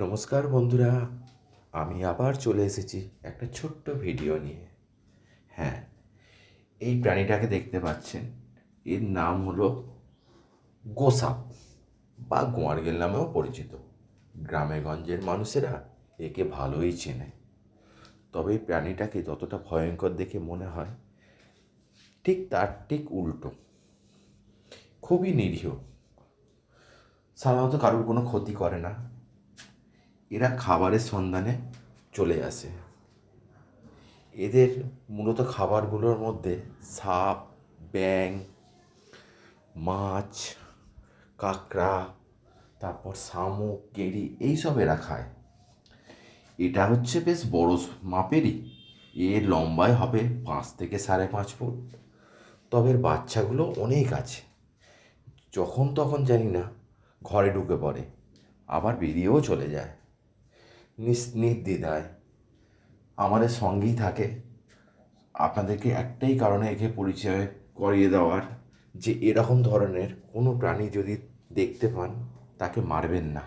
নমস্কার বন্ধুরা, আমি আবার চলে এসেছি একটা ছোট্ট ভিডিও নিয়ে। হ্যাঁ, এই প্রাণীটাকে দেখতে পাচ্ছেন, এর নাম হলো গোসাপ বা গোয়ারগেল নামেও পরিচিত। গ্রামে গঞ্জের মানুষেরা একে ভালোই চেনে। তবে এই প্রাণীটাকে যতটা ভয়ঙ্কর দেখে মনে হয়, তার ঠিক উল্টো। খুবই নিরীহ, সাধারণত কারোর কোনো ক্ষতি করে না। এরা খাবারের সন্ধানে চলে আসে। এদের মূলত খাবারগুলোর মধ্যে সাপ, ব্যাঙ, মাছ, কাঁকড়া, তারপর শামুক, গেঁড়ি এইসব এরা খায়। এটা হচ্ছে বেশ বড় মাপেরই। এর লম্বায় হবে 5 থেকে 5.5 ফুট। তবে এর বাচ্চাগুলো অনেক আছে। যখন তখন জানি না ঘরে ঢুকে পড়ে, আবার বেরিয়েও চলে যায় নির্দ্বিধায়। আমাদের সঙ্গেই থাকে। আপনাদেরকে একটাই কারণে একে পরিচয় করিয়ে দেওয়ার, যে এরকম ধরনের কোনো প্রাণী যদি দেখতে পান তাকে মারবেন না।